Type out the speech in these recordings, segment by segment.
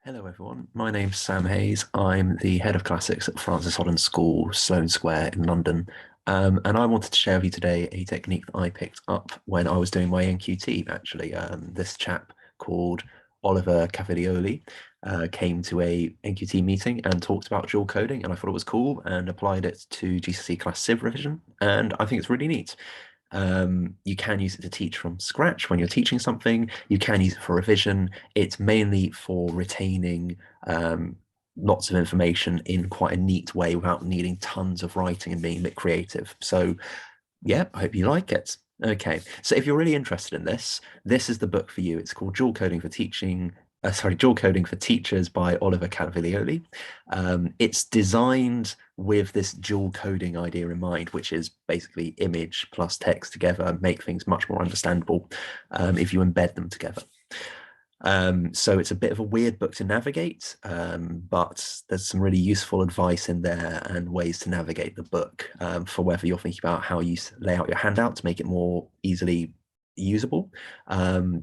Hello everyone, my name's Sam Hayes. I'm the head of classics at Francis Holland School, Sloane Square in London. And I wanted to share with you today a technique that I picked up when I was doing my NQT, actually. This chap called Oliver Cavalioli came to a NQT meeting and talked about dual coding, and I thought it was cool and applied it to GCSE class Civ revision, and I think it's really neat. You can use it to teach from scratch when you're teaching something. You can use it for revision. It's mainly for retaining lots of information in quite a neat way without needing tons of writing and being a bit creative. So yeah, I hope you like it. Okay, so if you're really interested in this, this is the book for you. It's called Dual Coding for Teaching. Dual Coding for Teachers by Oliver Cavalioli. It's designed with this dual coding idea in mind, which is basically image plus text together, make things much more understandable if you embed them together. So it's a bit of a weird book to navigate, but there's some really useful advice in there and ways to navigate the book for whether you're thinking about how you lay out your handout to make it more easily usable,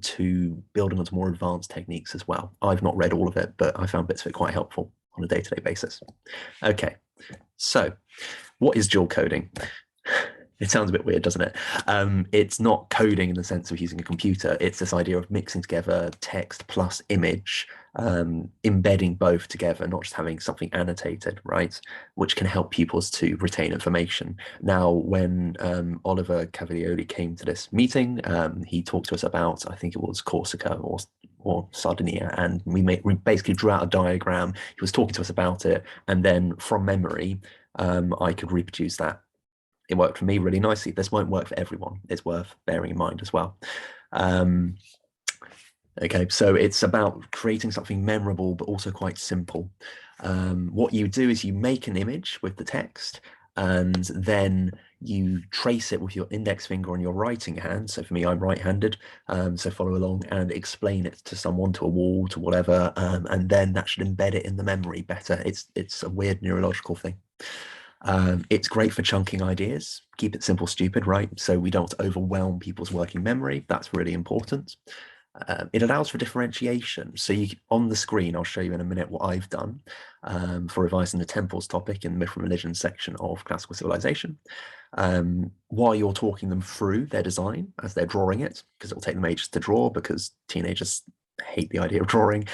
to building onto more advanced techniques as well. I've not read all of it, but I found bits of it quite helpful on a day-to-day basis. Okay, so what is dual coding? It sounds a bit weird, doesn't it? It's not coding in the sense of using a computer. It's this idea of mixing together text plus image, embedding both together, not just having something annotated, right? Which can help pupils to retain information. Now, when Oliver Cavalioli came to this meeting, he talked to us about, I think it was Corsica or Sardinia, and we basically drew out a diagram. He was talking to us about it, and then from memory, I could reproduce that. It worked for me really nicely. This won't work for everyone. It's worth bearing in mind as well. Okay, so it's about creating something memorable, but also quite simple. What you do is you make an image with the text, and then you trace it with your index finger on your writing hand. So for me, I'm right-handed, so follow along and explain it to someone, to a wall, to whatever, and then that should embed it in the memory better. It's a weird neurological thing. It's great for chunking ideas. Keep it simple, stupid, right? So we don't overwhelm people's working memory. That's really important. It allows for differentiation. So on the screen, I'll show you in a minute what I've done for revising the temples topic in the Myth and Religion section of Classical Civilization. While you're talking them through their design as they're drawing it, because it'll take them ages to draw because teenagers hate the idea of drawing.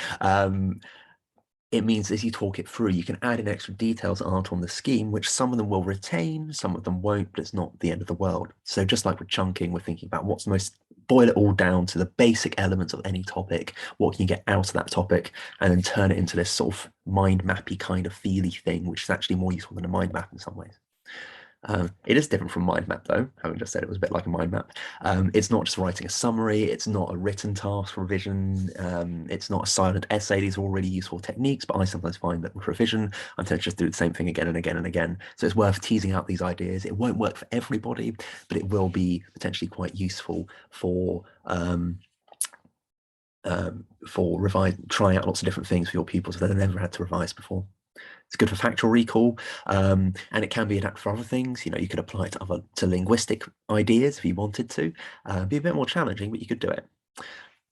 It means as you talk it through, you can add in extra details that aren't on the scheme, which some of them will retain, some of them won't, but it's not the end of the world. So just like with chunking, we're thinking about what's most, boil it all down to the basic elements of any topic, what can you get out of that topic, and then turn it into this sort of mind mappy kind of feely thing, which is actually more useful than a mind map in some ways. It is different from mind map though, having just said it was a bit like a mind map. It's not just writing a summary, it's not a written task for revision, it's not a silent essay. These are all really useful techniques, but I sometimes find that with revision, I tend to just do the same thing again and again and again. So it's worth teasing out these ideas. It won't work for everybody, but it will be potentially quite useful for trying out lots of different things for your pupils that they've never had to revise before. It's good for factual recall, and it can be adapted for other things. You know, you could apply it to linguistic ideas if you wanted to. Be a bit more challenging, but you could do it.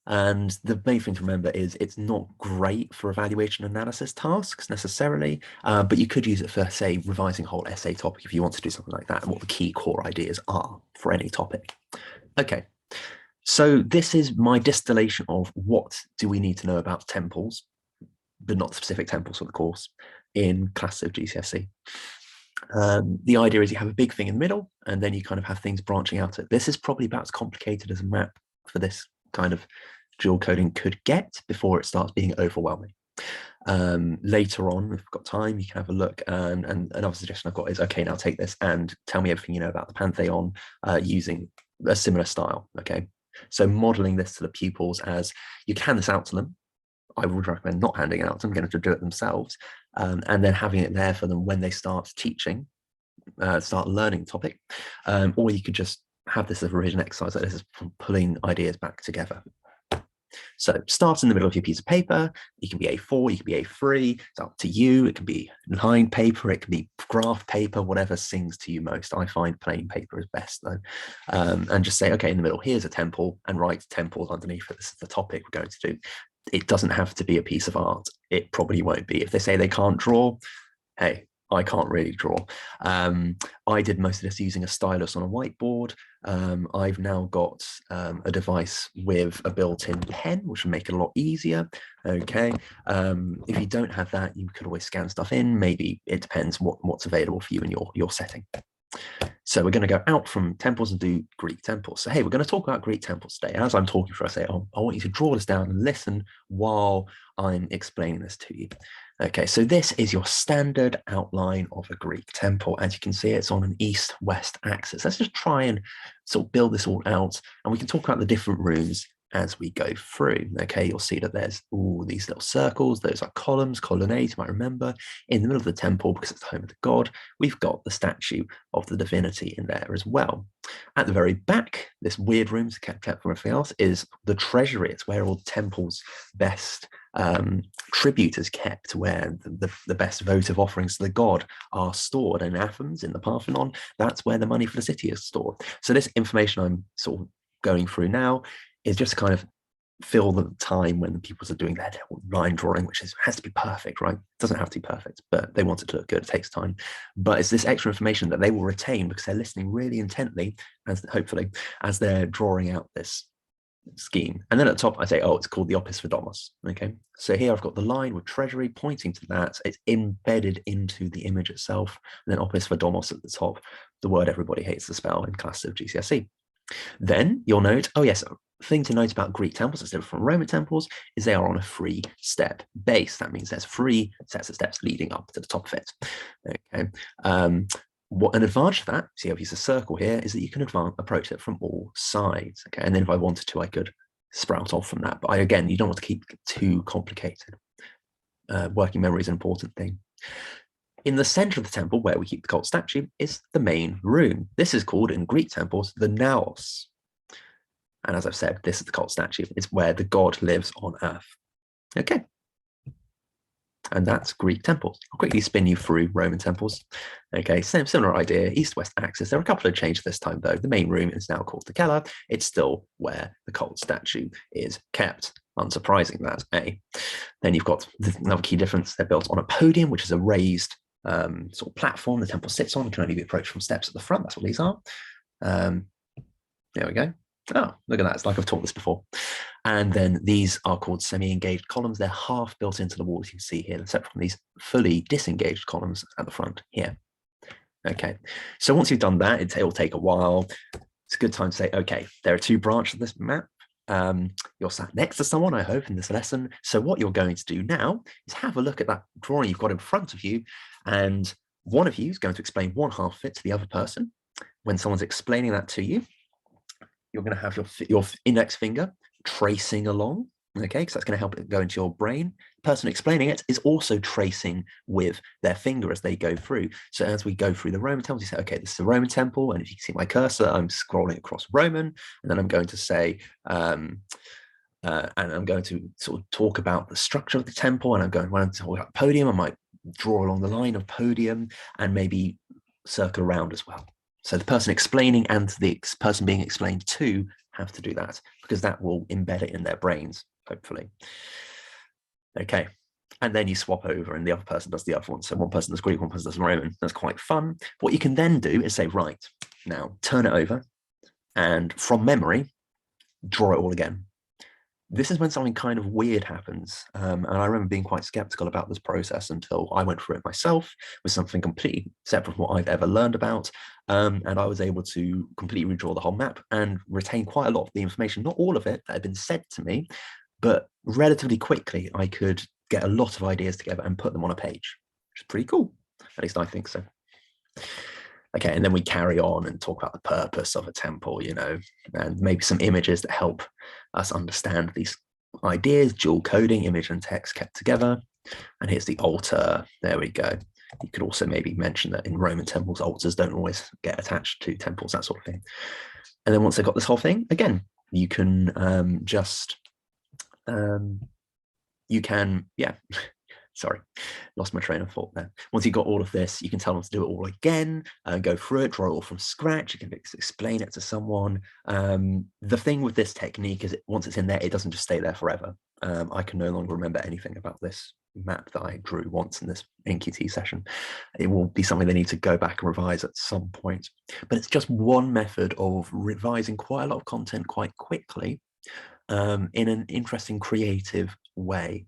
And the main thing to remember is it's not great for evaluation analysis tasks necessarily, but you could use it for, say, revising a whole essay topic if you want to do something like that, and what the key core ideas are for any topic. Okay, so this is my distillation of what do we need to know about temples, but not specific temples for the course, in class of GCSE. The idea is you have a big thing in the middle, and then you kind of have things branching out. This is probably about as complicated as a map for this kind of dual coding could get before it starts being overwhelming. Later on, if you've got time, you can have a look. And another suggestion I've got is, okay, now take this and tell me everything you know about the Pantheon using a similar style. Okay, so modeling this to the pupils as you can hand this out to them. I would recommend not handing it out to them, getting them to do it themselves, and then having it there for them when they start teaching, start learning the topic, or you could just have this as a revision exercise, like this is pulling ideas back together. So start in the middle of your piece of paper. You can be A4, you can be A3, it's up to you. It can be lined paper, it can be graph paper, whatever sings to you most. I find plain paper is best though. And just say, okay, in the middle, here's a temple, and write temples underneath it. This is the topic we're going to do. it doesn't have to be a piece of art. It probably won't be. If they say they can't draw, hey, I can't really draw. I did most of this using a stylus on a whiteboard. I've now got a device with a built-in pen, which will make it a lot easier. Okay. If you don't have that, you could always scan stuff in. Maybe it depends what's available for you in your setting. So we're going to go out from temples and do Greek temples. So, hey, we're going to talk about Greek temples today. As I'm talking for, I say, oh, I want you to draw this down and listen while I'm explaining this to you. Okay, so this is your standard outline of a Greek temple. As you can see, it's on an east-west axis. Let's just try and sort of build this all out, and we can talk about the different rooms as we go through. Okay, you'll see that there's all these little circles. Those are columns, colonnades, you might remember. In the middle of the temple, because it's the home of the god, we've got the statue of the divinity in there as well. At the very back, this weird room kept from everything else is the treasury. It's where all the temple's best tribute is kept, where the best votive offerings to the god are stored. In Athens, in the Parthenon, that's where the money for the city is stored. So this information I'm sort of going through now is just kind of fill the time when the pupils are doing their line drawing, which has to be perfect, right? It doesn't have to be perfect, but they want it to look good. It takes time. But it's this extra information that they will retain because they're listening really intently, as hopefully, as they're drawing out this scheme. And then at the top, I say, oh, it's called the Opus Vedomos. Okay. So here I've got the line with treasury pointing to that. It's embedded into the image itself. And then Opus Vedomos at the top, the word everybody hates to spell in classes of GCSE. Then you'll note, oh yes, thing to note about Greek temples as different from Roman temples is they are on a 3-step base. That means there's 3 sets of steps leading up to the top of it. Okay. What an advantage of that, see I've used a circle here, is that you can approach it from all sides. Okay, and then if I wanted to, I could sprout off from that. But again, you don't want to keep it too complicated. Working memory is an important thing. In the center of the temple, where we keep the cult statue, is the main room. This is called, in Greek temples, the naos. And as I've said, this is the cult statue. It's where the god lives on earth. Okay. And that's Greek temples. I'll quickly spin you through Roman temples. Okay, similar idea, east-west axis. There are a couple of changes this time, though. The main room is now called the Cella. It's still where the cult statue is kept. Unsurprising, that's A. Then you've got another key difference. They're built on a podium, which is a raised sort of platform the temple sits on. It can only be approached from steps at the front. That's what these are. There we go. Oh, look at that. It's like I've taught this before. And then these are called semi-engaged columns. They're half built into the walls, you can see here, separate from these fully disengaged columns at the front here. Okay, so once you've done that, it will take a while. It's a good time to say, okay, there are 2 branches of this map. You're sat next to someone, I hope, in this lesson. So what you're going to do now is have a look at that drawing you've got in front of you, and one of you is going to explain one half of it to the other person. When someone's explaining that to you, you're going to have your index finger tracing along, okay, because that's going to help it go into your brain. The person explaining it is also tracing with their finger as they go through. So as we go through the Roman temples, you say, okay, this is the Roman temple, and if you can see my cursor, I'm scrolling across Roman, and then I'm going to say, and I'm going to sort of talk about the structure of the temple, and I'm going, when I'm talking about podium, I might draw along the line of podium and maybe circle around as well. So the person explaining and the person being explained to have to do that, because that will embed it in their brains, hopefully. Okay, and then you swap over and the other person does the other one. So one person does Greek, one person does Roman. That's quite fun. What you can then do is say, right, now turn it over and from memory, draw it all again. This is when something kind of weird happens. And I remember being quite skeptical about this process until I went through it myself with something completely separate from what I've ever learned about. And I was able to completely redraw the whole map and retain quite a lot of the information, not all of it that had been said to me, but relatively quickly, I could get a lot of ideas together and put them on a page, which is pretty cool. At least I think so. Okay, and then we carry on and talk about the purpose of a temple, you know, and maybe some images that help us understand these ideas, dual coding, image and text kept together. And here's the altar. There we go. You could also maybe mention that in Roman temples, altars don't always get attached to temples, that sort of thing. And then once they've got this whole thing, again, you can Sorry, lost my train of thought there. Once you've got all of this, you can tell them to do it all again and go through it, draw it all from scratch. You can explain it to someone. The thing with this technique is once it's in there, it doesn't just stay there forever. I can no longer remember anything about this map that I drew once in this NQT session. It will be something they need to go back and revise at some point. But it's just one method of revising quite a lot of content quite quickly in an interesting, creative way.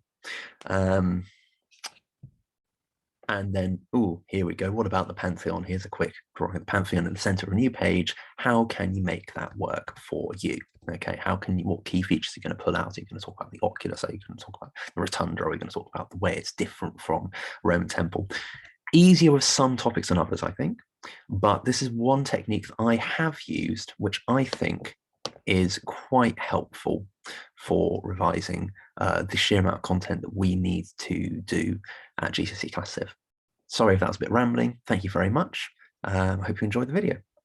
And then, oh, here we go. What about the Pantheon? Here's a quick drawing of the Pantheon in the center of a new page. How can you make that work for you? Okay, how can you, what key features are you going to pull out? Are you going to talk about the oculus? Are you going to talk about the rotunda? Are we going to talk about the way it's different from Roman temple? Easier with some topics than others, I think. But this is one technique that I have used, which I think is quite helpful for revising the sheer amount of content that we need to do at GCSE Class Civ. Sorry if that was a bit rambling. Thank you very much. I hope you enjoyed the video.